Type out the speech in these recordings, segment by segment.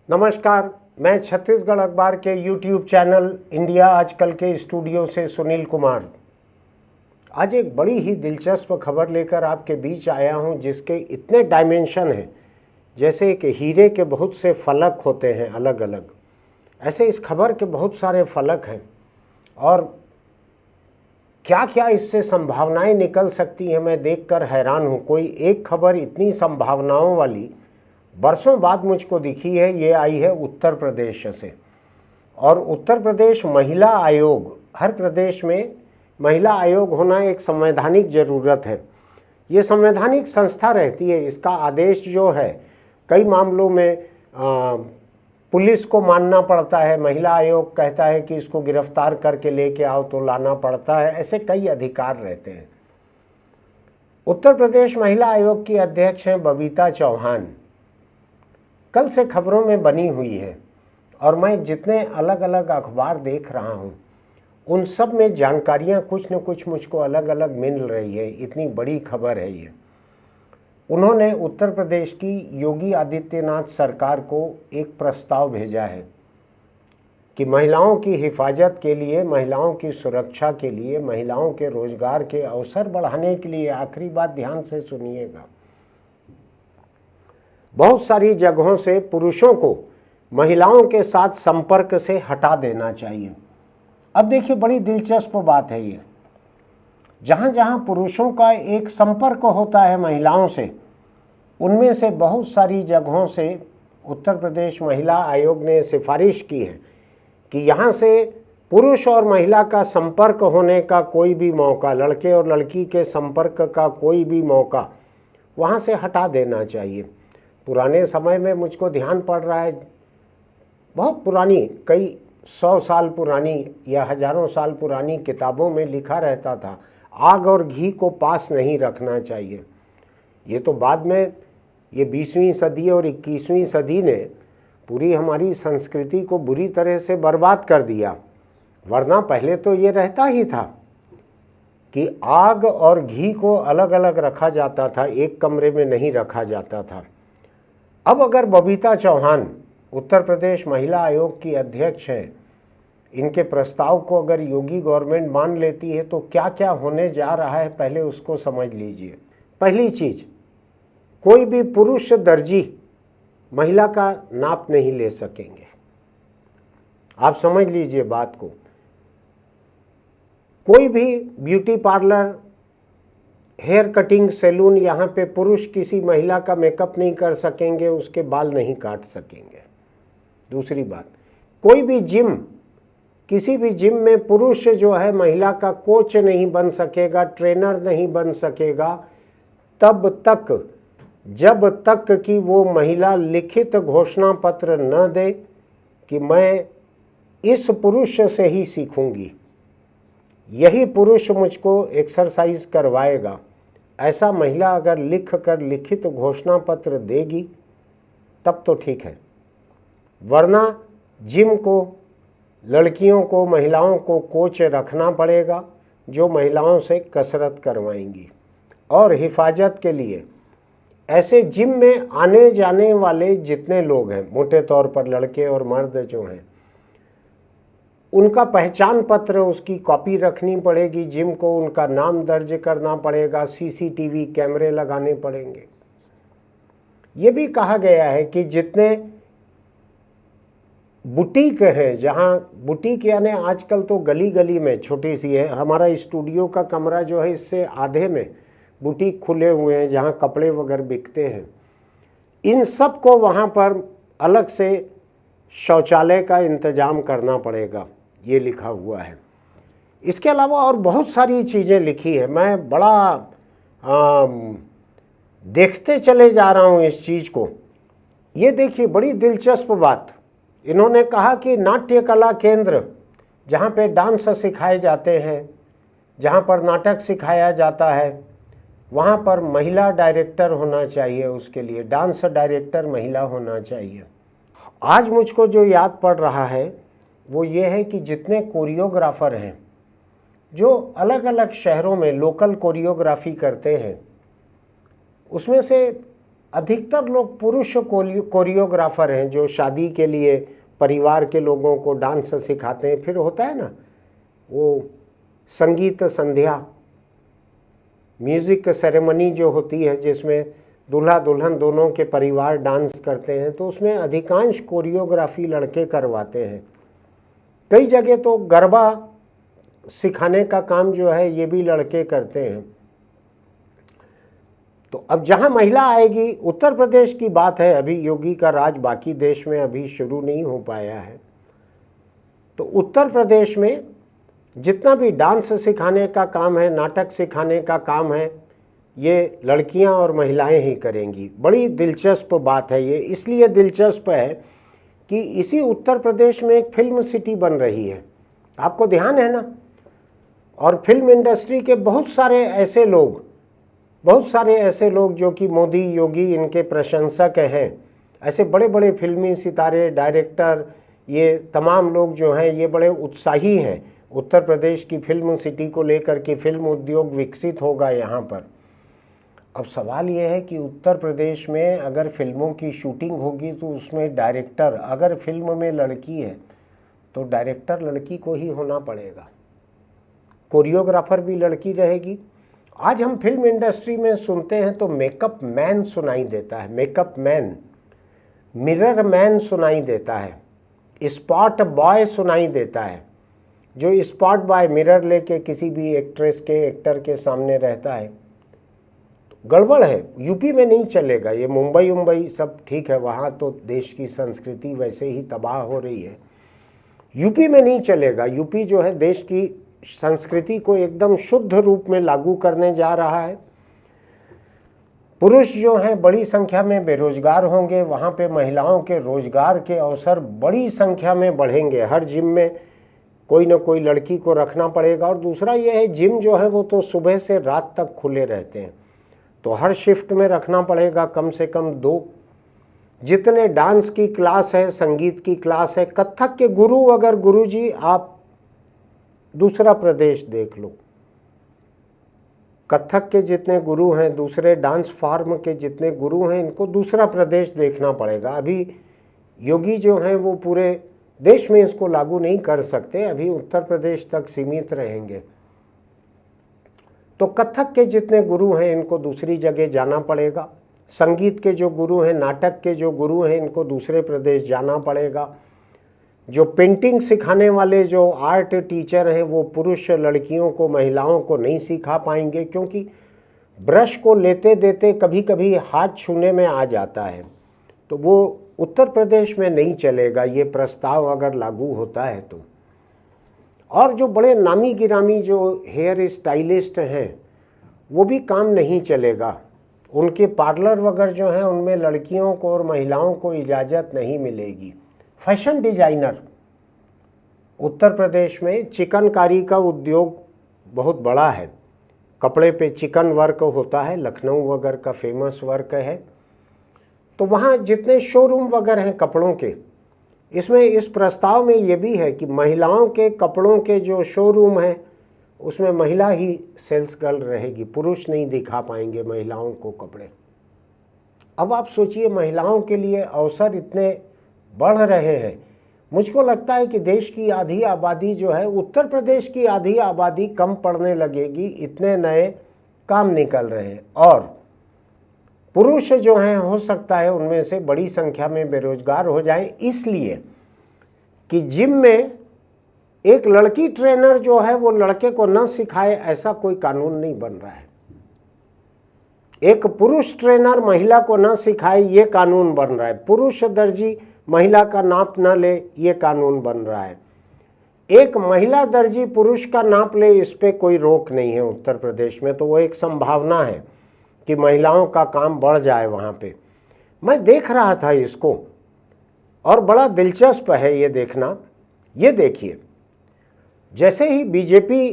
नमस्कार, मैं छत्तीसगढ़ अखबार के यूट्यूब चैनल इंडिया आजकल के स्टूडियो से सुनील कुमार आज एक बड़ी ही दिलचस्प खबर लेकर आपके बीच आया हूं, जिसके इतने डायमेंशन हैं। जैसे कि हीरे के बहुत से फलक होते हैं अलग अलग, ऐसे इस खबर के बहुत सारे फलक हैं और क्या क्या इससे संभावनाएं निकल सकती हैं, मैं देखकर हैरान हूं। कोई एक खबर इतनी संभावनाओं वाली बरसों बाद मुझको दिखी है। ये आई है उत्तर प्रदेश से, और उत्तर प्रदेश महिला आयोग, हर प्रदेश में महिला आयोग होना एक संवैधानिक ज़रूरत है। ये संवैधानिक संस्था रहती है। इसका आदेश जो है कई मामलों में पुलिस को मानना पड़ता है। महिला आयोग कहता है कि इसको गिरफ्तार करके लेके आओ तो लाना पड़ता है। ऐसे कई अधिकार रहते हैं। उत्तर प्रदेश महिला आयोग की अध्यक्ष हैं बबीता चौहान। कल से खबरों में बनी हुई है और मैं जितने अलग अलग अखबार देख रहा हूँ उन सब में जानकारियाँ कुछ न कुछ मुझको अलग अलग मिल रही है। इतनी बड़ी खबर है ये। उन्होंने उत्तर प्रदेश की योगी आदित्यनाथ सरकार को एक प्रस्ताव भेजा है कि महिलाओं की हिफाजत के लिए, महिलाओं की सुरक्षा के लिए, महिलाओं के रोजगार के अवसर बढ़ाने के लिए, आखिरी बात ध्यान से सुनिएगा, बहुत सारी जगहों से पुरुषों को महिलाओं के साथ संपर्क से हटा देना चाहिए। अब देखिए, बड़ी दिलचस्प बात है ये। जहाँ जहाँ पुरुषों का एक संपर्क होता है महिलाओं से, उनमें से बहुत सारी जगहों से उत्तर प्रदेश महिला आयोग ने सिफारिश की है कि यहाँ से पुरुष और महिला का संपर्क होने का कोई भी मौका, लड़के और लड़की के संपर्क का कोई भी मौका वहाँ से हटा देना चाहिए। पुराने समय में मुझको ध्यान पड़ रहा है, बहुत पुरानी, कई 100 साल पुरानी या हजारों साल पुरानी किताबों में लिखा रहता था, आग और घी को पास नहीं रखना चाहिए। ये तो बाद में, ये 20वीं सदी और 21वीं सदी ने पूरी हमारी संस्कृति को बुरी तरह से बर्बाद कर दिया। वरना पहले तो ये रहता ही था कि आग और घी को अलग अलग रखा जाता था, एक कमरे में नहीं रखा जाता था। अब अगर बबीता चौहान उत्तर प्रदेश महिला आयोग की अध्यक्ष हैं, इनके प्रस्ताव को अगर योगी गवर्नमेंट मान लेती है तो क्या क्या होने जा रहा है, पहले उसको समझ लीजिए। पहली चीज, कोई भी पुरुष दर्जी महिला का नाप नहीं ले सकेंगे। आप समझ लीजिए बात को। कोई भी beauty parlour, hair cutting salon, यहाँ पे पुरुष किसी महिला का मेकअप नहीं कर सकेंगे, उसके बाल नहीं काट सकेंगे। दूसरी बात, कोई भी जिम, किसी भी जिम में पुरुष जो है महिला का कोच नहीं बन सकेगा, ट्रेनर नहीं बन सकेगा, तब तक जब तक कि वो महिला लिखित घोषणा पत्र न दे कि मैं इस पुरुष से ही सीखूंगी, यही पुरुष मुझको एक्सरसाइज करवाएगा, ऐसा महिला अगर लिख कर लिखित घोषणा पत्र देगी तब तो ठीक है। वरना जिम को, लड़कियों को, महिलाओं को कोच रखना पड़ेगा जो महिलाओं से कसरत करवाएंगी। और हिफाजत के लिए ऐसे जिम में आने जाने वाले जितने लोग हैं, मोटे तौर पर लड़के और मर्द जो हैं, उनका पहचान पत्र, उसकी कॉपी रखनी पड़ेगी जिम को, उनका नाम दर्ज करना पड़ेगा, सीसीटीवी कैमरे लगाने पड़ेंगे। ये भी कहा गया है कि जितने बुटीक हैं, जहाँ बुटीक यानी आजकल तो गली गली में छोटी सी है, हमारा स्टूडियो का कमरा जो है इससे आधे में बुटीक खुले हुए हैं जहाँ कपड़े वगैरह बिकते हैं, इन सब को वहाँ पर अलग से शौचालय का इंतजाम करना पड़ेगा, ये लिखा हुआ है। इसके अलावा और बहुत सारी चीज़ें लिखी है। मैं बड़ा देखते चले जा रहा हूँ इस चीज़ को। ये देखिए, बड़ी दिलचस्प बात। इन्होंने कहा कि नाट्य कला केंद्र, जहाँ पे डांस सिखाए जाते हैं, जहाँ पर नाटक सिखाया जाता है, वहाँ पर महिला डायरेक्टर होना चाहिए। उसके लिए डांस डायरेक्टर महिला होना चाहिए। आज मुझको जो याद पड़ रहा है वो ये है कि जितने कोरियोग्राफर हैं जो अलग अलग शहरों में लोकल कोरियोग्राफी करते हैं, उसमें से अधिकतर लोग पुरुष कोरियोग्राफर हैं जो शादी के लिए परिवार के लोगों को डांस सिखाते हैं। फिर होता है ना वो संगीत संध्या, म्यूज़िक सेरेमनी जो होती है जिसमें दूल्हा दुल्हन दोनों के परिवार डांस करते हैं, तो उसमें अधिकांश कोरियोग्राफी लड़के करवाते हैं। कई जगह तो गरबा सिखाने का काम जो है ये भी लड़के करते हैं। तो अब जहां महिला आएगी, उत्तर प्रदेश की बात है, अभी योगी का राज बाकी देश में अभी शुरू नहीं हो पाया है। तो उत्तर प्रदेश में जितना भी डांस सिखाने का काम है, नाटक सिखाने का काम है, ये लड़कियां और महिलाएं ही करेंगी। बड़ी दिलचस्प बात है ये, इसलिए दिलचस्प है कि इसी उत्तर प्रदेश में एक फिल्म सिटी बन रही है, आपको ध्यान है ना। और फिल्म इंडस्ट्री के बहुत सारे ऐसे लोग जो कि मोदी योगी इनके प्रशंसक हैं, ऐसे बड़े बड़े फिल्मी सितारे, डायरेक्टर, ये तमाम लोग जो हैं ये बड़े उत्साही हैं उत्तर प्रदेश की फिल्म सिटी को लेकर के। फिल्म उद्योग विकसित होगा यहाँ पर। अब सवाल ये है कि उत्तर प्रदेश में अगर फिल्मों की शूटिंग होगी तो उसमें डायरेक्टर, अगर फिल्म में लड़की है तो डायरेक्टर लड़की को ही होना पड़ेगा, कोरियोग्राफर भी लड़की रहेगी। आज हम फिल्म इंडस्ट्री में सुनते हैं तो मेकअप मैन सुनाई देता है, मेकअप मैन, मिरर मैन सुनाई देता है, स्पॉट बॉय सुनाई देता है। जो स्पॉट बॉय मिरर लेके किसी भी एक्ट्रेस के, एक्टर के सामने रहता है, तो गड़बड़ है। यूपी में नहीं चलेगा ये, मुंबई सब ठीक है, वहाँ तो देश की संस्कृति वैसे ही तबाह हो रही है। यूपी में नहीं चलेगा। यूपी जो है देश की संस्कृति को एकदम शुद्ध रूप में लागू करने जा रहा है। पुरुष जो हैं बड़ी संख्या में बेरोजगार होंगे, वहाँ पे महिलाओं के रोजगार के अवसर बड़ी संख्या में बढ़ेंगे। हर जिम में कोई ना कोई लड़की को रखना पड़ेगा। और दूसरा ये है, जिम जो है वो तो सुबह से रात तक खुले रहते हैं, तो हर शिफ्ट में रखना पड़ेगा कम से कम 2। जितने डांस की क्लास है, संगीत की क्लास है, कथक के गुरु, अगर गुरुजी आप दूसरा प्रदेश देख लो, कथक के जितने गुरु हैं, दूसरे डांस फॉर्म के जितने गुरु हैं, इनको दूसरा प्रदेश देखना पड़ेगा। अभी योगी जो हैं वो पूरे देश में इसको लागू नहीं कर सकते, अभी उत्तर प्रदेश तक सीमित रहेंगे। तो कथक के जितने गुरु हैं इनको दूसरी जगह जाना पड़ेगा। संगीत के जो गुरु हैं, नाटक के जो गुरु हैं, इनको दूसरे प्रदेश जाना पड़ेगा। जो पेंटिंग सिखाने वाले जो आर्ट टीचर हैं वो पुरुष लड़कियों को, महिलाओं को नहीं सिखा पाएंगे, क्योंकि ब्रश को लेते देते कभी कभी हाथ छूने में आ जाता है। तो वो उत्तर प्रदेश में नहीं चलेगा ये प्रस्ताव अगर लागू होता है तो। और जो बड़े नामी गिरामी जो हेयर स्टाइलिस्ट हैं वो भी काम नहीं चलेगा। उनके पार्लर वगैरह जो हैं उनमें लड़कियों को और महिलाओं को इजाज़त नहीं मिलेगी। फैशन डिजाइनर, उत्तर प्रदेश में चिकनकारी का उद्योग बहुत बड़ा है, कपड़े पे चिकन वर्क होता है, लखनऊ वगैरह का फेमस वर्क है। तो वहाँ जितने शोरूम वगैरह हैं कपड़ों के, इसमें इस प्रस्ताव में ये भी है कि महिलाओं के कपड़ों के जो शोरूम हैं उसमें महिला ही सेल्स गर्ल रहेगी, पुरुष नहीं दिखा पाएंगे महिलाओं को कपड़े। अब आप सोचिए, महिलाओं के लिए अवसर इतने बढ़ रहे हैं। मुझको लगता है कि देश की आधी आबादी जो है, उत्तर प्रदेश की आधी आबादी कम पड़ने लगेगी, इतने नए काम निकल रहे हैं। और पुरुष जो हैं हो सकता है उनमें से बड़ी संख्या में बेरोजगार हो जाए, इसलिए कि जिम में एक लड़की ट्रेनर जो है वो लड़के को न सिखाए, ऐसा कोई कानून नहीं बन रहा है। एक पुरुष ट्रेनर महिला को न सिखाए, ये कानून बन रहा है। पुरुष दर्जी महिला का नाप न ले, ये कानून बन रहा है। एक महिला दर्जी पुरुष का नाप ले, इस पे कोई रोक नहीं है उत्तर प्रदेश में। तो वो एक संभावना है कि महिलाओं का काम बढ़ जाए वहाँ पे। मैं देख रहा था इसको और बड़ा दिलचस्प है ये देखना। ये देखिए, जैसे ही बीजेपी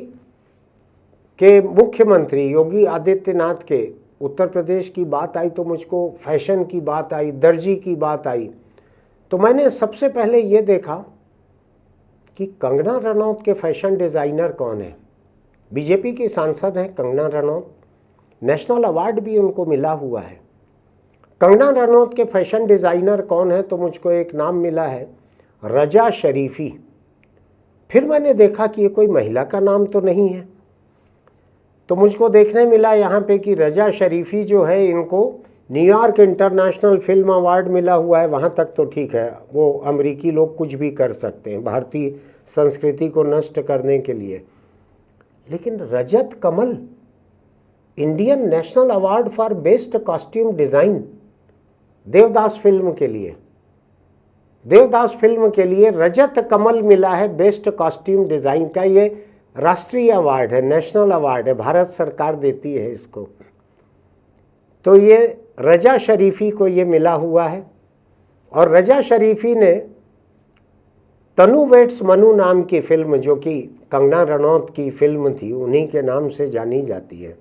के मुख्यमंत्री योगी आदित्यनाथ के उत्तर प्रदेश की बात आई तो मुझको फैशन की बात आई, दर्जी की बात आई, तो मैंने सबसे पहले ये देखा कि कंगना रनौत के फैशन डिज़ाइनर कौन है। बीजेपी की सांसद हैं कंगना रनौत, नेशनल अवार्ड भी उनको मिला हुआ है। कंगना रनौत के फैशन डिज़ाइनर कौन है, तो मुझको एक नाम मिला है रजा शरीफी। फिर मैंने देखा कि ये कोई महिला का नाम तो नहीं है, तो मुझको देखने मिला यहाँ पे कि रजा शरीफी जो है, इनको न्यूयॉर्क इंटरनेशनल फिल्म अवार्ड मिला हुआ है। वहाँ तक तो ठीक है, वो अमेरिकी लोग कुछ भी कर सकते हैं भारतीय संस्कृति को नष्ट करने के लिए, लेकिन Rajat Kamal Indian national award for best costume design Devdas फिल्म के लिए, देवदास फिल्म के लिए रजत कमल मिला है बेस्ट कॉस्ट्यूम डिज़ाइन का। ये राष्ट्रीय अवार्ड है, नेशनल अवार्ड है, भारत सरकार देती है इसको। तो ये रजा शरीफी को ये मिला हुआ है। और रजा शरीफी ने तनु वेट्स मनु नाम की फिल्म, जो कि कंगना रनौत की फिल्म थी, उन्हीं के नाम से जानी जाती है।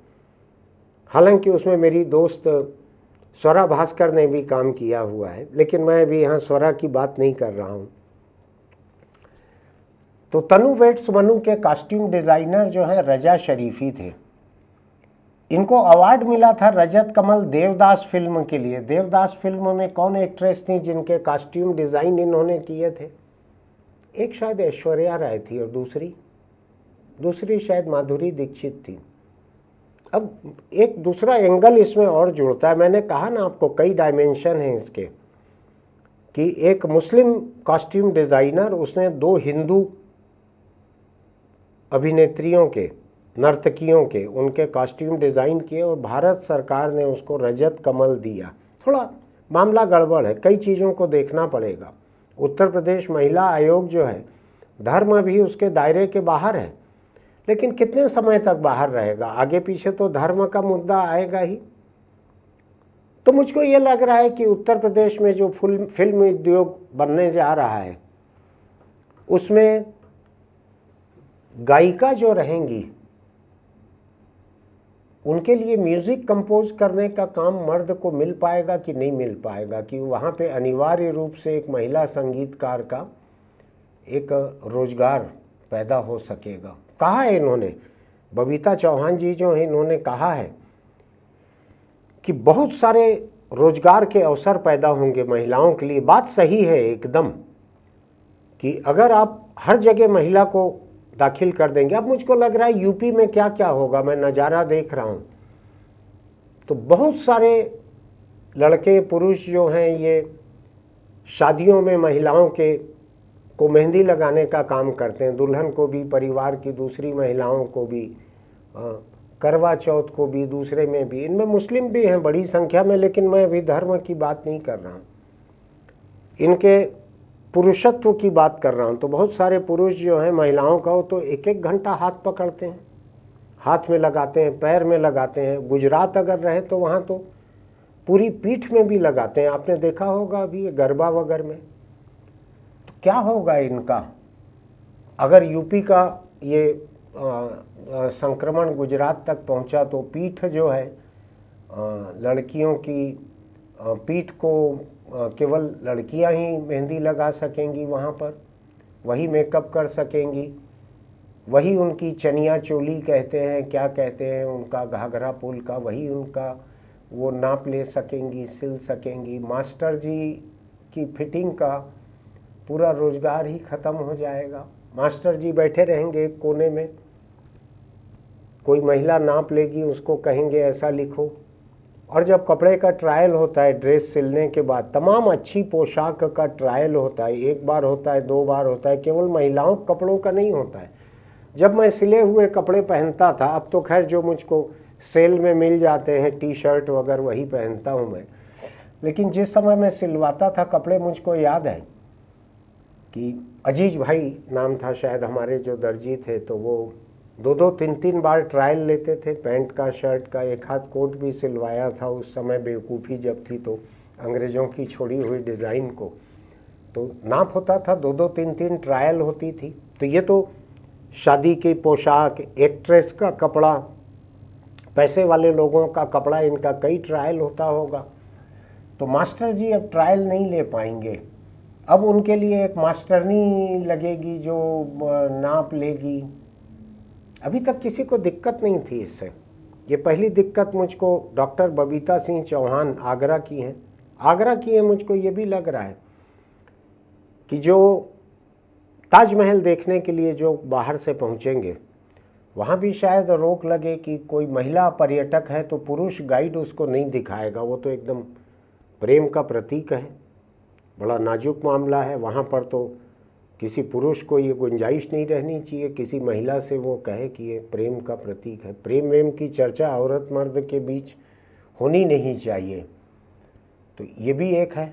हालांकि उसमें मेरी दोस्त स्वरा भास्कर ने भी काम किया हुआ है, लेकिन मैं अभी यहाँ स्वरा की बात नहीं कर रहा हूँ। तो तनु वेट्स मनु के कॉस्ट्यूम डिज़ाइनर जो है रजा शरीफी थे। इनको अवार्ड मिला था रजत कमल देवदास फिल्म के लिए। देवदास फिल्म में कौन एक्ट्रेस थी जिनके कॉस्ट्यूम डिज़ाइन इन्होंने किए थे? एक शायद ऐश्वर्या राय थी और दूसरी शायद माधुरी दीक्षित थी। अब एक दूसरा एंगल इसमें और जुड़ता है। मैंने कहा ना आपको, कई डायमेंशन हैं इसके, कि एक मुस्लिम कॉस्ट्यूम डिज़ाइनर, उसने 2 हिंदू अभिनेत्रियों के, नर्तकियों के, उनके कॉस्ट्यूम डिज़ाइन किए और भारत सरकार ने उसको रजत कमल दिया। थोड़ा मामला गड़बड़ है, कई चीज़ों को देखना पड़ेगा। उत्तर प्रदेश महिला आयोग जो है, धर्म भी उसके दायरे के बाहर है, लेकिन कितने समय तक बाहर रहेगा? आगे पीछे तो धर्म का मुद्दा आएगा ही। तो मुझको ये लग रहा है कि उत्तर प्रदेश में जो फिल्म उद्योग बनने जा रहा है, उसमें गायिका जो रहेंगी, उनके लिए म्यूज़िक कंपोज करने का काम मर्द को मिल पाएगा कि नहीं मिल पाएगा, कि वहाँ पे अनिवार्य रूप से एक महिला संगीतकार का एक रोजगार पैदा हो सकेगा। कहा है इन्होंने, बबीता चौहान जी जो है, इन्होंने कहा है कि बहुत सारे रोजगार के अवसर पैदा होंगे महिलाओं के लिए। बात सही है एकदम, कि अगर आप हर जगह महिला को दाखिल कर देंगे। अब मुझको लग रहा है यूपी में क्या क्या होगा, मैं नज़ारा देख रहा हूँ, तो बहुत सारे लड़के पुरुष जो हैं, ये शादियों में महिलाओं को मेहंदी लगाने का काम करते हैं, दुल्हन को भी, परिवार की दूसरी महिलाओं को भी, करवा चौथ को भी, दूसरे में भी। इनमें मुस्लिम भी हैं बड़ी संख्या में, लेकिन मैं अभी धर्म की बात नहीं कर रहा हूँ, इनके पुरुषत्व की बात कर रहा हूँ। तो बहुत सारे पुरुष जो हैं महिलाओं का, तो 1-1 घंटा हाथ पकड़ते हैं, हाथ में लगाते हैं, पैर में लगाते हैं। गुजरात अगर रहे तो वहाँ तो पूरी पीठ में भी लगाते हैं, आपने देखा होगा अभी गरबा वगैरह में। तो क्या होगा इनका अगर यूपी का ये संक्रमण गुजरात तक पहुँचा? तो पीठ जो है, लड़कियों की पीठ को केवल लड़कियां ही मेहंदी लगा सकेंगी वहाँ पर, वही मेकअप कर सकेंगी, वही उनकी चनिया चोली कहते हैं, क्या कहते हैं, उनका घाघरा पुल का, वही उनका वो नाप ले सकेंगी, सिल सकेंगी। मास्टर जी की फिटिंग का पूरा रोजगार ही ख़त्म हो जाएगा। मास्टर जी बैठे रहेंगे एक कोने में, कोई महिला नाप लेगी, उसको कहेंगे ऐसा लिखो। और जब कपड़े का ट्रायल होता है, ड्रेस सिलने के बाद तमाम अच्छी पोशाक का ट्रायल होता है, 1 बार होता है, 2 बार होता है, केवल महिलाओं कपड़ों का नहीं होता है। जब मैं सिले हुए कपड़े पहनता था, अब तो खैर जो मुझको सेल में मिल जाते हैं टी शर्ट वगैरह, वही पहनता हूँ मैं, लेकिन जिस समय मैं सिलवाता था कपड़े, मुझको याद है कि अजीज भाई नाम था शायद हमारे जो दर्जी थे, तो वो 2-2, 3-3 बार ट्रायल लेते थे, पैंट का, शर्ट का। एक हाथ कोट भी सिलवाया था उस समय, बेवकूफ़ी जब थी तो, अंग्रेज़ों की छोड़ी हुई डिज़ाइन को। तो नाप होता था, 2-2, 3-3 ट्रायल होती थी। तो ये तो शादी की पोशाक, एक्ट्रेस का कपड़ा, पैसे वाले लोगों का कपड़ा, इनका कई ट्रायल होता होगा। तो मास्टर जी अब ट्रायल नहीं ले पाएंगे, अब उनके लिए एक मास्टरनी लगेगी जो नाप लेगी। अभी तक किसी को दिक्कत नहीं थी इससे, ये पहली दिक्कत मुझको डॉक्टर बबीता सिंह चौहान आगरा की है। मुझको ये भी लग रहा है कि जो ताजमहल देखने के लिए जो बाहर से पहुंचेंगे वहाँ भी शायद रोक लगे कि कोई महिला पर्यटक है तो पुरुष गाइड उसको नहीं दिखाएगा। वो तो एकदम प्रेम का प्रतीक है, बड़ा नाजुक मामला है। वहाँ पर तो किसी पुरुष को ये गुंजाइश नहीं रहनी चाहिए किसी महिला से वो कहे कि ये प्रेम का प्रतीक है। प्रेम वेम की चर्चा औरत मर्द के बीच होनी नहीं चाहिए। तो ये भी एक है।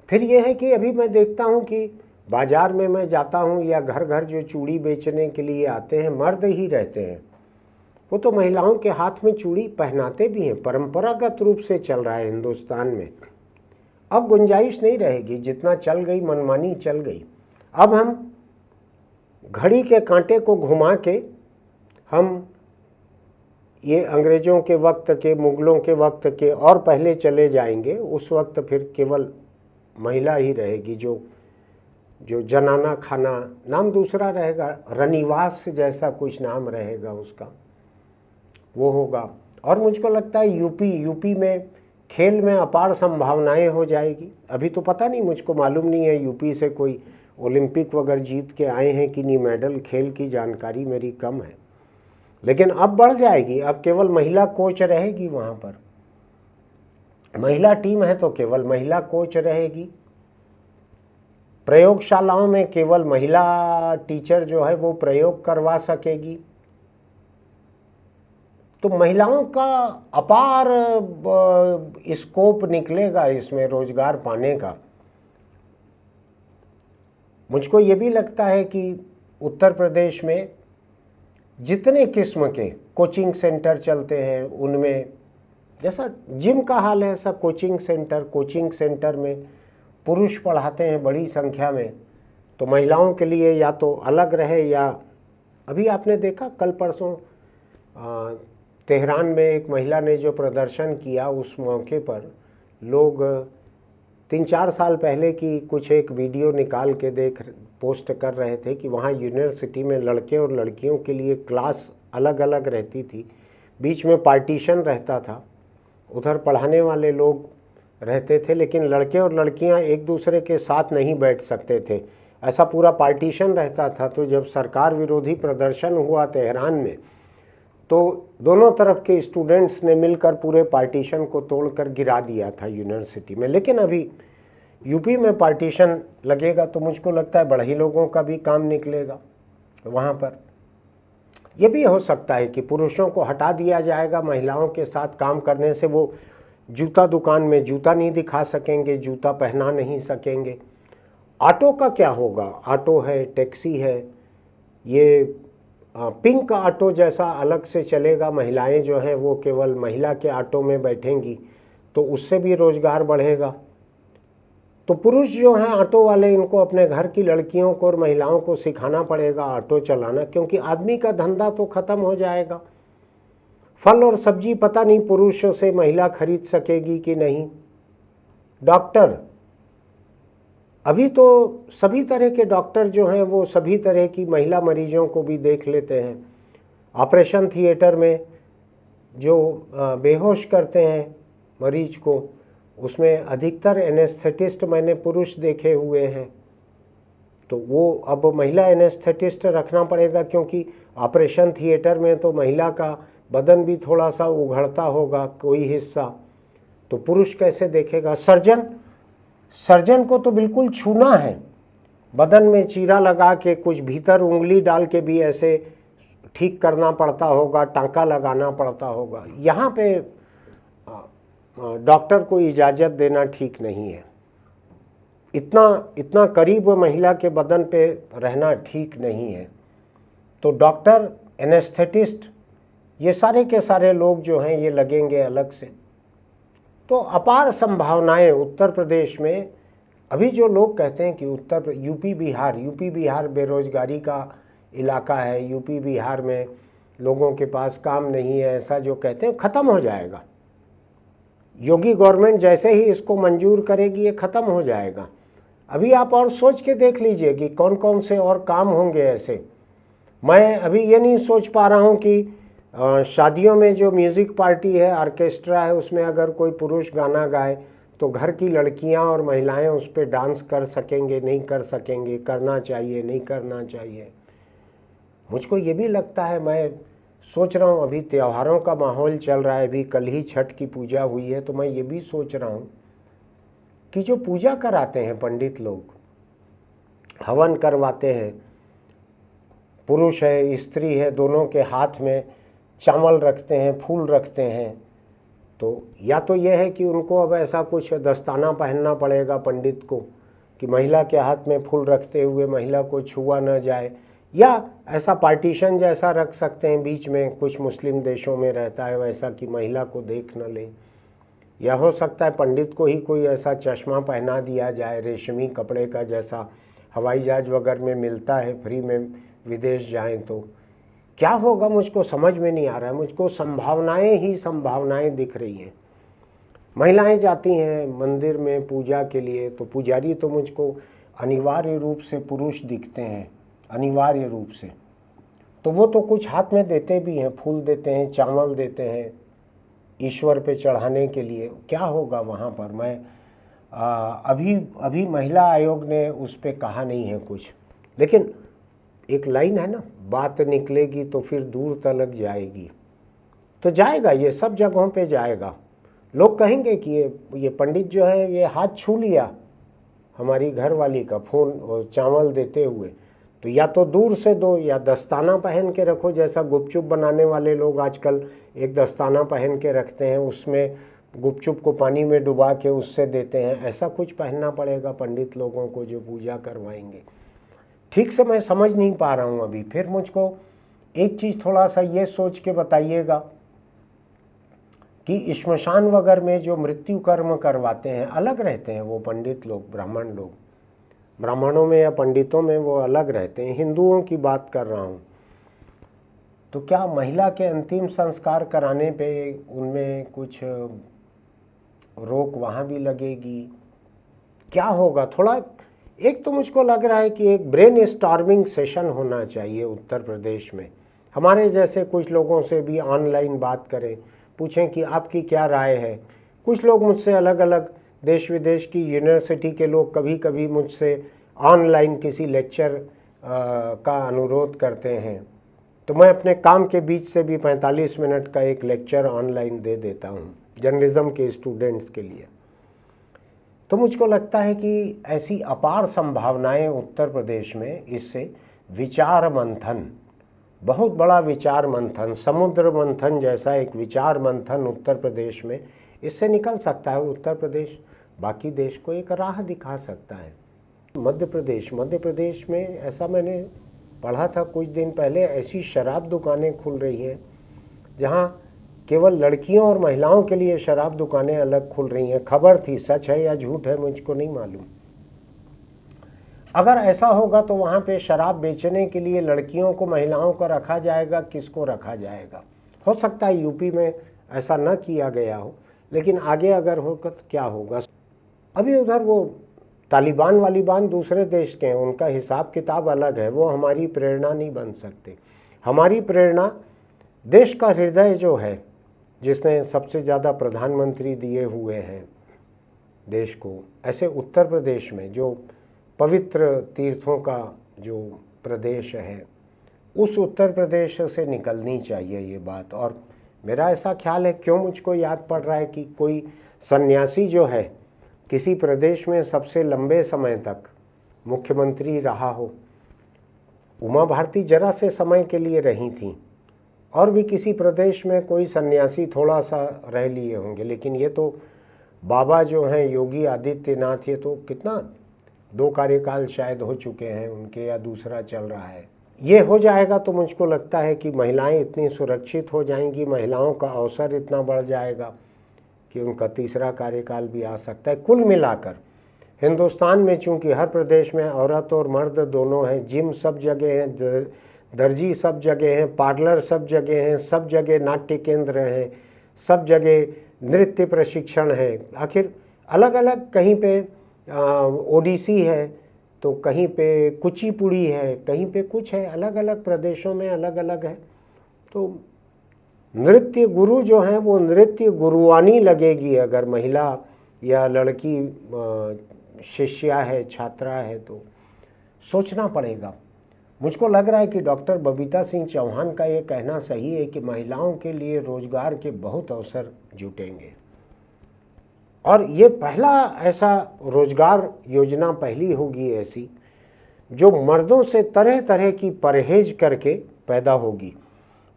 फिर ये है कि अभी मैं देखता हूँ कि बाज़ार में मैं जाता हूँ या घर घर जो चूड़ी बेचने के लिए आते हैं मर्द ही रहते हैं। वो तो महिलाओं के हाथ में चूड़ी पहनाते भी हैं, परंपरागत रूप से चल रहा है हिंदुस्तान में। अब गुंजाइश नहीं रहेगी, जितना चल गई मनमानी चल गई। अब हम घड़ी के कांटे को घुमा के हम ये अंग्रेज़ों के वक्त के, मुग़लों के वक्त के और पहले चले जाएंगे। उस वक्त फिर केवल महिला ही रहेगी, जो जनाना खाना, नाम दूसरा रहेगा, रनिवास जैसा कुछ नाम रहेगा उसका, वो होगा। और मुझको लगता है यूपी में खेल में अपार संभावनाएं हो जाएगी। अभी तो पता नहीं, मुझको मालूम नहीं है यूपी से कोई ओलंपिक वगैरह जीत के आए हैं कि नहीं, मेडल खेल की जानकारी मेरी कम है। लेकिन अब बढ़ जाएगी। अब केवल महिला कोच रहेगी वहाँ पर। महिला टीम है तो केवल महिला कोच रहेगी। प्रयोगशालाओं में केवल महिला टीचर जो है वो प्रयोग करवा सकेगी। तो महिलाओं का अपार स्कोप निकलेगा इसमें रोजगार पाने का। मुझको ये भी लगता है कि उत्तर प्रदेश में जितने किस्म के कोचिंग सेंटर चलते हैं उनमें, जैसा जिम का हाल है ऐसा कोचिंग सेंटर में पुरुष पढ़ाते हैं बड़ी संख्या में। तो महिलाओं के लिए या तो अलग रहे, या अभी आपने देखा कल परसों तेहरान में एक महिला ने जो प्रदर्शन किया, उस मौके पर लोग 3-4 साल पहले की कुछ एक वीडियो निकाल के पोस्ट कर रहे थे कि वहाँ यूनिवर्सिटी में लड़के और लड़कियों के लिए क्लास अलग अलग रहती थी, बीच में पार्टीशन रहता था, उधर पढ़ाने वाले लोग रहते थे, लेकिन लड़के और लड़कियां एक दूसरे के साथ नहीं बैठ सकते थे, ऐसा पूरा पार्टीशन रहता था। तो जब सरकार विरोधी प्रदर्शन हुआ तेहरान में, तो दोनों तरफ के स्टूडेंट्स ने मिलकर पूरे पार्टीशन को तोड़कर गिरा दिया था यूनिवर्सिटी में। लेकिन अभी यूपी में पार्टीशन लगेगा तो मुझको लगता है बड़े लोगों का भी काम निकलेगा वहाँ पर। यह भी हो सकता है कि पुरुषों को हटा दिया जाएगा महिलाओं के साथ काम करने से। वो जूता दुकान में जूता नहीं दिखा सकेंगे, जूता पहना नहीं सकेंगे। ऑटो का क्या होगा? ऑटो है, टैक्सी है, ये पिंक ऑटो जैसा अलग से चलेगा। महिलाएं जो हैं वो केवल महिला के ऑटो में बैठेंगी, तो उससे भी रोजगार बढ़ेगा। तो पुरुष जो हैं ऑटो वाले, इनको अपने घर की लड़कियों को और महिलाओं को सिखाना पड़ेगा ऑटो चलाना, क्योंकि आदमी का धंधा तो खत्म हो जाएगा। फल और सब्जी पता नहीं पुरुषों से महिला खरीद सकेगी कि नहीं। डॉक्टर, अभी तो सभी तरह के डॉक्टर जो हैं वो सभी तरह की महिला मरीजों को भी देख लेते हैं। ऑपरेशन थिएटर में जो बेहोश करते हैं मरीज को, उसमें अधिकतर एनेस्थेटिस्ट मैंने पुरुष देखे हुए हैं। तो वो अब महिला एनेस्थेटिस्ट रखना पड़ेगा, क्योंकि ऑपरेशन थिएटर में तो महिला का बदन भी थोड़ा सा उघड़ता होगा कोई हिस्सा, तो पुरुष कैसे देखेगा? सर्जन को तो बिल्कुल छूना है, बदन में चीरा लगा के कुछ भीतर उंगली डाल के भी ऐसे ठीक करना पड़ता होगा, टांका लगाना पड़ता होगा। यहाँ पे डॉक्टर को इजाज़त देना ठीक नहीं है। इतना करीब महिला के बदन पे रहना ठीक नहीं है। तो डॉक्टर, एनेस्थेटिस्ट, ये सारे के सारे लोग जो हैं ये लगेंगे अलग से। तो अपार संभावनाएं उत्तर प्रदेश में। अभी जो लोग कहते हैं कि यूपी बिहार बेरोजगारी का इलाका है, यूपी बिहार में लोगों के पास काम नहीं है, ऐसा जो कहते हैं, ख़त्म हो जाएगा। योगी गवर्नमेंट जैसे ही इसको मंजूर करेगी ये ख़त्म हो जाएगा। अभी आप और सोच के देख लीजिए कि कौन कौन से और काम होंगे ऐसे। मैं अभी ये नहीं सोच पा रहा हूँ कि शादियों में जो म्यूज़िक पार्टी है, ऑर्केस्ट्रा है, उसमें अगर कोई पुरुष गाना गाए तो घर की लड़कियां और महिलाएं उस पर डांस कर सकेंगे, नहीं कर सकेंगे, करना चाहिए, नहीं करना चाहिए। मुझको ये भी लगता है, मैं सोच रहा हूँ, अभी त्योहारों का माहौल चल रहा है, अभी कल ही छठ की पूजा हुई है, तो मैं ये भी सोच रहा हूँ कि जो पूजा कराते हैं पंडित लोग, हवन करवाते हैं, पुरुष है स्त्री है, दोनों के हाथ में चावल रखते हैं, फूल रखते हैं, तो या तो यह है कि उनको अब ऐसा कुछ दस्ताना पहनना पड़ेगा पंडित को कि महिला के हाथ में फूल रखते हुए महिला को छुआ न जाए, या ऐसा पार्टीशन जैसा रख सकते हैं बीच में, कुछ मुस्लिम देशों में रहता है वैसा कि महिला को देख न ले, या हो सकता है पंडित को ही कोई ऐसा चश्मा पहना दिया जाए रेशमी कपड़े का, जैसा हवाई जहाज वगैरह में मिलता है फ्री में, विदेश जाएं तो क्या होगा मुझको समझ में नहीं आ रहा है। मुझको संभावनाएं ही संभावनाएं दिख रही हैं। महिलाएं जाती हैं मंदिर में पूजा के लिए, तो पुजारी तो मुझको अनिवार्य रूप से पुरुष दिखते हैं, अनिवार्य रूप से, तो वो तो कुछ हाथ में देते भी हैं, फूल देते हैं, चावल देते हैं ईश्वर पे चढ़ाने के लिए। क्या होगा वहाँ पर, मैं अभी महिला आयोग ने उस पर कहा नहीं है कुछ, लेकिन एक लाइन है ना, बात निकलेगी तो फिर दूर तलक जाएगी, तो जाएगा, ये सब जगहों पे जाएगा। लोग कहेंगे कि ये पंडित जो है ये हाथ छू लिया हमारी घरवाली का फूल और चावल देते हुए, तो या तो दूर से दो या दस्ताना पहन के रखो, जैसा गुपचुप बनाने वाले लोग आजकल एक दस्ताना पहन के रखते हैं, उसमें गुपचुप को पानी में डुबा के उससे देते हैं, ऐसा कुछ पहनना पड़ेगा पंडित लोगों को जो पूजा करवाएंगे। ठीक से मैं समझ नहीं पा रहा हूँ अभी। फिर मुझको एक चीज़ थोड़ा सा ये सोच के बताइएगा कि श्मशान वगैरह में जो मृत्यु कर्म करवाते हैं अलग रहते हैं वो पंडित लोग, ब्राह्मण लोग, ब्राह्मणों में या पंडितों में वो अलग रहते हैं, हिंदुओं की बात कर रहा हूँ। तो क्या महिला के अंतिम संस्कार कराने पे उनमें कुछ रोक वहाँ भी लगेगी, क्या होगा? थोड़ा एक तो मुझको लग रहा है कि एक ब्रेन स्टॉर्मिंग सेशन होना चाहिए उत्तर प्रदेश में, हमारे जैसे कुछ लोगों से भी ऑनलाइन बात करें, पूछें कि आपकी क्या राय है। कुछ लोग मुझसे अलग अलग देश विदेश की यूनिवर्सिटी के लोग कभी कभी मुझसे ऑनलाइन किसी लेक्चर का अनुरोध करते हैं, तो मैं अपने काम के बीच से भी 45 मिनट का एक लेक्चर ऑनलाइन दे देता हूँ जर्नलिज्म के स्टूडेंट्स के लिए। तो मुझको लगता है कि ऐसी अपार संभावनाएं उत्तर प्रदेश में, इससे विचार मंथन, बहुत बड़ा विचार मंथन, समुद्र मंथन जैसा एक विचार मंथन उत्तर प्रदेश में इससे निकल सकता है। उत्तर प्रदेश बाकी देश को एक राह दिखा सकता है। मध्य प्रदेश में ऐसा मैंने पढ़ा था कुछ दिन पहले, ऐसी शराब दुकानें खुल रही हैं जहां केवल लड़कियों और महिलाओं के लिए शराब दुकानें अलग खुल रही हैं। खबर थी, सच है या झूठ है मुझको नहीं मालूम। अगर ऐसा होगा तो वहाँ पे शराब बेचने के लिए लड़कियों को, महिलाओं को रखा जाएगा, किसको रखा जाएगा? हो सकता है यूपी में ऐसा न किया गया हो, लेकिन आगे अगर होगा तो क्या होगा? अभी उधर वो तालिबान वालिबान दूसरे देश के हैं, उनका हिसाब किताब अलग है, वो हमारी प्रेरणा नहीं बन सकते। हमारी प्रेरणा देश का हृदय जो है, जिसने सबसे ज़्यादा प्रधानमंत्री दिए हुए हैं देश को, ऐसे उत्तर प्रदेश में जो पवित्र तीर्थों का जो प्रदेश है, उस उत्तर प्रदेश से निकलनी चाहिए ये बात। और मेरा ऐसा ख्याल है, क्यों मुझको याद पड़ रहा है कि कोई सन्यासी जो है किसी प्रदेश में सबसे लंबे समय तक मुख्यमंत्री रहा हो, उमा भारती जरा से समय के लिए रही थी, और भी किसी प्रदेश में कोई सन्यासी थोड़ा सा रह लिए होंगे, लेकिन ये तो बाबा जो हैं योगी आदित्यनाथ, ये तो कितना 2 कार्यकाल शायद हो चुके हैं उनके, या दूसरा चल रहा है। ये हो जाएगा तो मुझको लगता है कि महिलाएं इतनी सुरक्षित हो जाएंगी, महिलाओं का अवसर इतना बढ़ जाएगा कि उनका तीसरा कार्यकाल भी आ सकता है। कुल मिलाकर हिंदुस्तान में चूंकि हर प्रदेश में औरत और मर्द दोनों हैं, जिम सब जगह हैं, दर्जी सब जगह हैं, पार्लर सब जगह हैं, सब जगह नाट्य केंद्र हैं, सब जगह नृत्य प्रशिक्षण है। आखिर अलग अलग, कहीं पे ओडिसी है तो कहीं पे कुचिपुड़ी है, कहीं पे कुछ है, अलग अलग प्रदेशों में अलग अलग है। तो नृत्य गुरु जो हैं वो नृत्य गुरुवानी लगेगी अगर महिला या लड़की शिष्या है, छात्रा है, तो सोचना पड़ेगा। मुझको लग रहा है कि डॉक्टर बबीता सिंह चौहान का ये कहना सही है कि महिलाओं के लिए रोजगार के बहुत अवसर जुटेंगे, और ये पहला ऐसा रोजगार योजना पहली होगी ऐसी जो मर्दों से तरह तरह की परहेज करके पैदा होगी।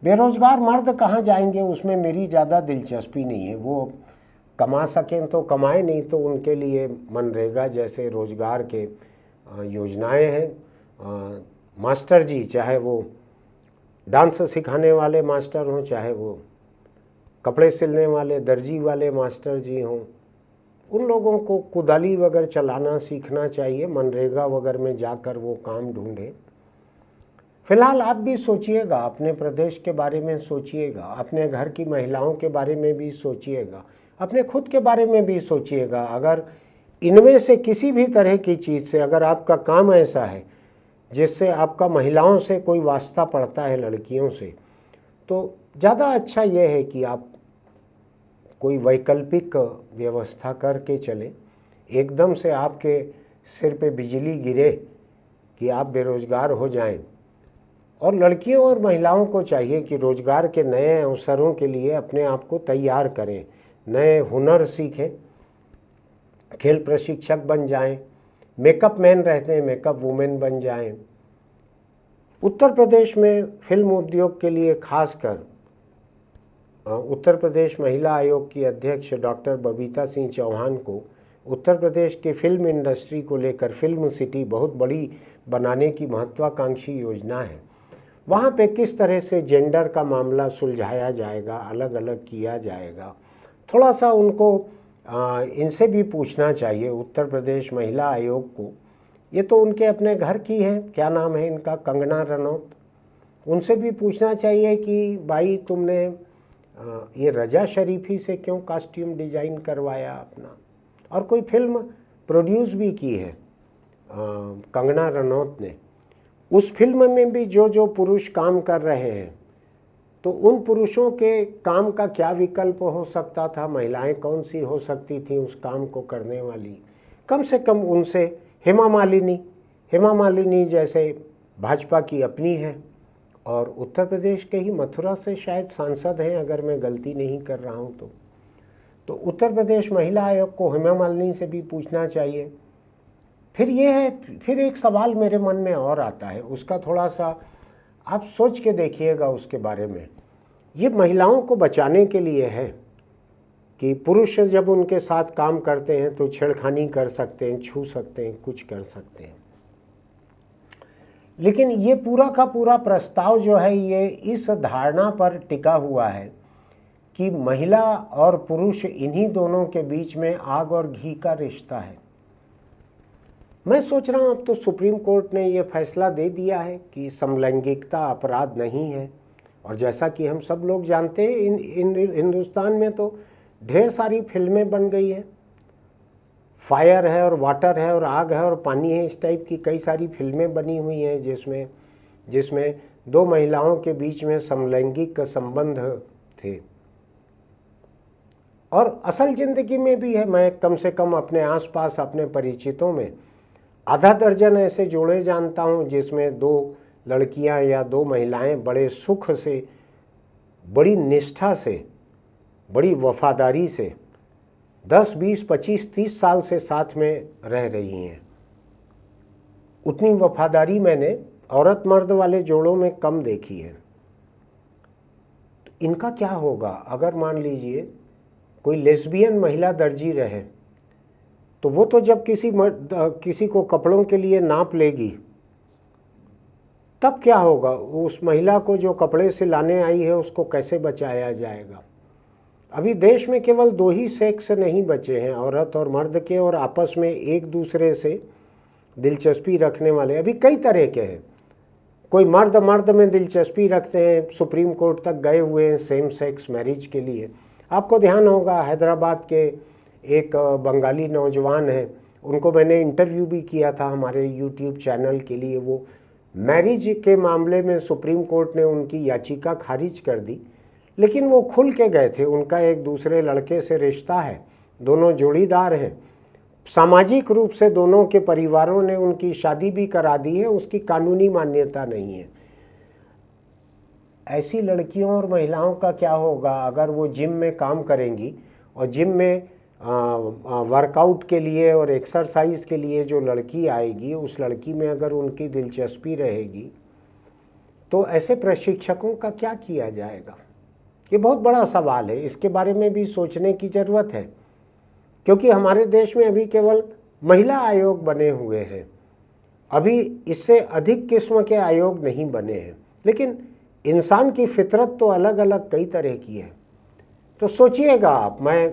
बेरोजगार मर्द कहाँ जाएंगे, उसमें मेरी ज़्यादा दिलचस्पी नहीं है। वो कमा सकें तो कमाए, नहीं तो उनके लिए मनरेगा जैसे रोजगार के योजनाएं हैं। मास्टर जी, चाहे वो डांस सिखाने वाले मास्टर हों, चाहे वो कपड़े सिलने वाले दर्जी वाले मास्टर जी हों, उन लोगों को कुदाली वगैरह चलाना सीखना चाहिए, मनरेगा वगैरह में जाकर वो काम ढूंढे। फिलहाल आप भी सोचिएगा, अपने प्रदेश के बारे में सोचिएगा, अपने घर की महिलाओं के बारे में भी सोचिएगा, अपने खुद के बारे में भी सोचिएगा। अगर इनमें से किसी भी तरह की चीज़ से अगर आपका काम ऐसा है जिससे आपका महिलाओं से कोई वास्ता पड़ता है, लड़कियों से, तो ज़्यादा अच्छा यह है कि आप कोई वैकल्पिक व्यवस्था करके चले। एकदम से आपके सिर पे बिजली गिरे कि आप बेरोजगार हो जाएं। और लड़कियों और महिलाओं को चाहिए कि रोजगार के नए अवसरों के लिए अपने आप को तैयार करें, नए हुनर सीखें, खेल प्रशिक्षक बन जाएं, मेकअप मैन रहते हैं मेकअप वुमेन बन जाएं। उत्तर प्रदेश में फिल्म उद्योग के लिए खासकर उत्तर प्रदेश महिला आयोग की अध्यक्ष डॉक्टर बबीता सिंह चौहान को उत्तर प्रदेश के फिल्म इंडस्ट्री को लेकर फिल्म सिटी बहुत बड़ी बनाने की महत्वाकांक्षी योजना है। वहाँ पे किस तरह से जेंडर का मामला सुलझाया जाएगा, अलग अलग किया जाएगा, थोड़ा सा उनको इनसे भी पूछना चाहिए, उत्तर प्रदेश महिला आयोग को। ये तो उनके अपने घर की है, क्या नाम है इनका, कंगना रनौत, उनसे भी पूछना चाहिए कि भाई तुमने ये रजा शरीफी से क्यों कॉस्ट्यूम डिजाइन करवाया अपना। और कोई फिल्म प्रोड्यूस भी की है कंगना रनौत ने, उस फिल्म में भी जो जो पुरुष काम कर रहे हैं, तो उन पुरुषों के काम का क्या विकल्प हो सकता था, महिलाएं कौन सी हो सकती थी उस काम को करने वाली। कम से कम उनसे हेमा मालिनी जैसे भाजपा की अपनी है, और उत्तर प्रदेश के ही मथुरा से शायद सांसद हैं अगर मैं गलती नहीं कर रहा हूं तो उत्तर प्रदेश महिला आयोग को हेमा मालिनी से भी पूछना चाहिए। फिर ये है, फिर एक सवाल मेरे मन में और आता है, उसका थोड़ा सा आप सोच के देखिएगा उसके बारे में। ये महिलाओं को बचाने के लिए है कि पुरुष जब उनके साथ काम करते हैं तो छेड़खानी कर सकते हैं, छू सकते हैं, कुछ कर सकते हैं। लेकिन ये पूरा का पूरा प्रस्ताव जो है ये इस धारणा पर टिका हुआ है कि महिला और पुरुष इन्हीं दोनों के बीच में आग और घी का रिश्ता है। मैं सोच रहा हूँ अब तो सुप्रीम कोर्ट ने ये फैसला दे दिया है कि समलैंगिकता अपराध नहीं है, और जैसा कि हम सब लोग जानते हैं हिंदुस्तान में तो ढेर सारी फिल्में बन गई हैं, फायर है और वाटर है और आग है और पानी है, इस टाइप की कई सारी फिल्में बनी हुई हैं जिसमें दो महिलाओं के बीच में समलैंगिक संबंध थे। और असल जिंदगी में भी है, मैं कम से कम अपने आसपास अपने परिचितों में आधा दर्जन ऐसे जोड़े जानता हूं जिसमें दो लड़कियां या दो महिलाएं बड़े सुख से, बड़ी निष्ठा से, बड़ी वफादारी से 10, 20, 25, 30 साल से साथ में रह रही हैं। उतनी वफादारी मैंने औरत मर्द वाले जोड़ों में कम देखी है। तो इनका क्या होगा अगर मान लीजिए कोई लेस्बियन महिला दर्जी रहे, तो वो तो जब किसी को कपड़ों के लिए नाप लेगी तब क्या होगा, उस महिला को जो कपड़े सिलाने आई है उसको कैसे बचाया जाएगा। अभी देश में केवल दो ही सेक्स नहीं बचे हैं, औरत और मर्द के, और आपस में एक दूसरे से दिलचस्पी रखने वाले अभी कई तरह के हैं। कोई मर्द में दिलचस्पी रखते हैं, सुप्रीम कोर्ट तक गए हुए हैं सेम सेक्स मैरिज के लिए। आपको ध्यान होगा हैदराबाद के एक बंगाली नौजवान हैं, उनको मैंने इंटरव्यू भी किया था हमारे यूट्यूब चैनल के लिए। वो मैरिज के मामले में सुप्रीम कोर्ट ने उनकी याचिका खारिज कर दी, लेकिन वो खुल के गए थे, उनका एक दूसरे लड़के से रिश्ता है, दोनों जोड़ीदार हैं, सामाजिक रूप से दोनों के परिवारों ने उनकी शादी भी करा दी है, उसकी कानूनी मान्यता नहीं है। ऐसी लड़कियों और महिलाओं का क्या होगा अगर वो जिम में काम करेंगी और जिम में वर्कआउट के लिए और एक्सरसाइज के लिए जो लड़की आएगी, उस लड़की में अगर उनकी दिलचस्पी रहेगी तो ऐसे प्रशिक्षकों का क्या किया जाएगा? ये बहुत बड़ा सवाल है, इसके बारे में भी सोचने की ज़रूरत है, क्योंकि हमारे देश में अभी केवल महिला आयोग बने हुए हैं, अभी इससे अधिक किस्म के आयोग नहीं बने हैं। लेकिन इंसान की फितरत तो अलग अलग कई तरह की है। तो सोचिएगा आप, मैं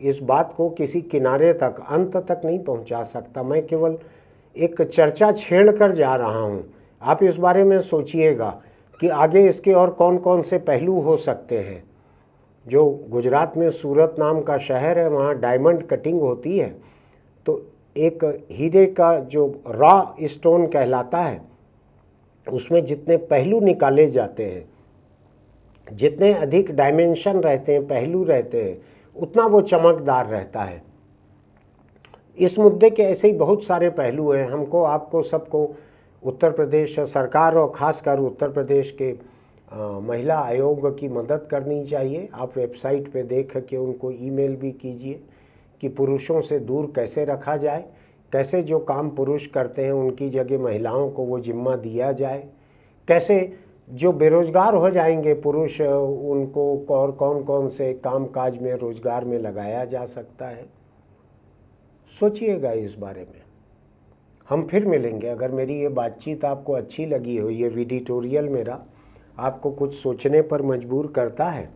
इस बात को किसी किनारे तक, अंत तक नहीं पहुंचा सकता, मैं केवल एक चर्चा छेड़ कर जा रहा हूं। आप इस बारे में सोचिएगा कि आगे इसके और कौन कौन से पहलू हो सकते हैं। जो गुजरात में सूरत नाम का शहर है, वहाँ डायमंड कटिंग होती है, तो एक हीरे का जो रॉ स्टोन कहलाता है, उसमें जितने पहलू निकाले जाते हैं, जितने अधिक डायमेंशन रहते हैं, पहलू रहते हैं, उतना वो चमकदार रहता है। इस मुद्दे के ऐसे ही बहुत सारे पहलू हैं। हमको, आपको, सबको उत्तर प्रदेश सरकार और ख़ासकर उत्तर प्रदेश के महिला आयोग की मदद करनी चाहिए। आप वेबसाइट पे देख के उनको ईमेल भी कीजिए कि पुरुषों से दूर कैसे रखा जाए, कैसे जो काम पुरुष करते हैं उनकी जगह महिलाओं को वो जिम्मा दिया जाए, कैसे जो बेरोजगार हो जाएंगे पुरुष, उनको और कौन कौन से काम काज में, रोजगार में लगाया जा सकता है। सोचिएगा इस बारे में। हम फिर मिलेंगे। अगर मेरी ये बातचीत आपको अच्छी लगी हो, ये एडिटोरियल मेरा आपको कुछ सोचने पर मजबूर करता है,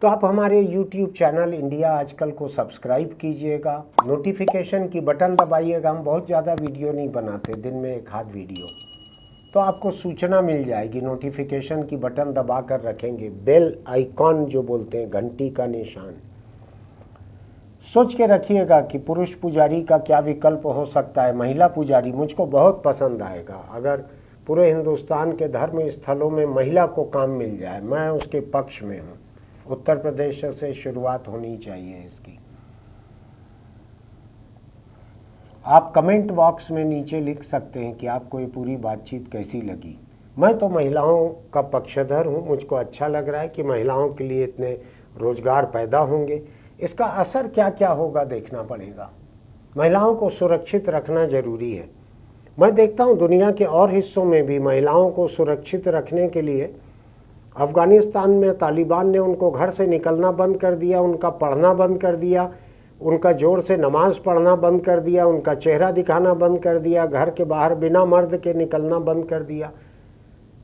तो आप हमारे YouTube चैनल इंडिया आजकल को सब्सक्राइब कीजिएगा, नोटिफिकेशन की बटन दबाइएगा। हम बहुत ज़्यादा वीडियो नहीं बनाते, दिन में एक आध वीडियो, तो आपको सूचना मिल जाएगी। नोटिफिकेशन की बटन दबा कर रखेंगे, बेल आइकॉन जो बोलते हैं, घंटी का निशान। सोच के रखिएगा कि पुरुष पुजारी का क्या विकल्प हो सकता है। महिला पुजारी मुझको बहुत पसंद आएगा। अगर पूरे हिंदुस्तान के धर्म स्थलों में महिला को काम मिल जाए, मैं उसके पक्ष में हूँ। उत्तर प्रदेश से शुरुआत होनी चाहिए इसकी। आप कमेंट बॉक्स में नीचे लिख सकते हैं कि आपको ये पूरी बातचीत कैसी लगी। मैं तो महिलाओं का पक्षधर हूँ, मुझको अच्छा लग रहा है कि महिलाओं के लिए इतने रोजगार पैदा होंगे। इसका असर क्या क्या होगा देखना पड़ेगा। महिलाओं को सुरक्षित रखना जरूरी है। मैं देखता हूँ दुनिया के और हिस्सों में भी महिलाओं को सुरक्षित रखने के लिए, अफगानिस्तान में तालिबान ने उनको घर से निकलना बंद कर दिया, उनका पढ़ना बंद कर दिया, उनका जोर से नमाज पढ़ना बंद कर दिया, उनका चेहरा दिखाना बंद कर दिया, घर के बाहर बिना मर्द के निकलना बंद कर दिया।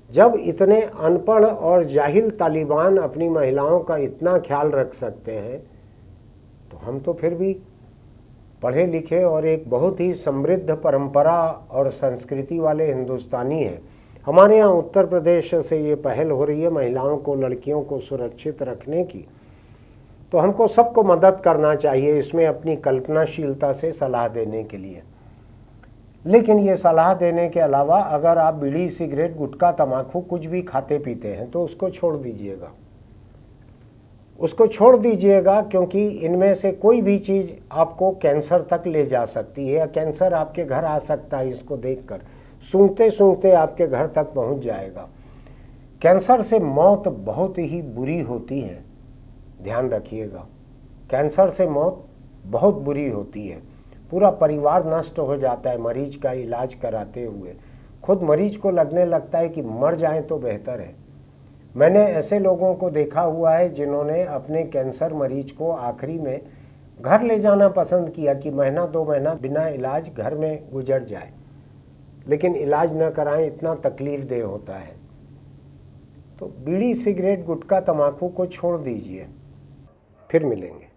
जब इतने अनपढ़ और जाहिल तालिबान अपनी महिलाओं का इतना ख्याल रख सकते हैं, तो हम तो फिर भी पढ़े लिखे और एक बहुत ही समृद्ध परंपरा और संस्कृति वाले हिंदुस्तानी हैं। हमारे यहाँ उत्तर प्रदेश से ये पहल हो रही है महिलाओं को, लड़कियों को सुरक्षित रखने की, तो हमको सबको मदद करना चाहिए इसमें अपनी कल्पनाशीलता से सलाह देने के लिए। लेकिन ये सलाह देने के अलावा अगर आप बीड़ी, सिगरेट, गुटखा, तम्बाकू कुछ भी खाते पीते हैं तो उसको छोड़ दीजिएगा, उसको छोड़ दीजिएगा, क्योंकि इनमें से कोई भी चीज़ आपको कैंसर तक ले जा सकती है, या कैंसर आपके घर आ सकता है। इसको देखकर सूंघते सूंघते आपके घर तक पहुंच जाएगा। कैंसर से मौत बहुत ही बुरी होती है, ध्यान रखिएगा। कैंसर से मौत बहुत बुरी होती है, पूरा परिवार नष्ट हो जाता है मरीज का इलाज कराते हुए। खुद मरीज को लगने लगता है कि मर जाएं तो बेहतर है। मैंने ऐसे लोगों को देखा हुआ है जिन्होंने अपने कैंसर मरीज को आखिरी में घर ले जाना पसंद किया कि महीना 2 महीना बिना इलाज घर में गुजर जाए, लेकिन इलाज न कराएं, इतना तकलीफदेह होता है। तो बीड़ी, सिगरेट, गुटखा, तम्बाकू को छोड़ दीजिए। फिर मिलेंगे।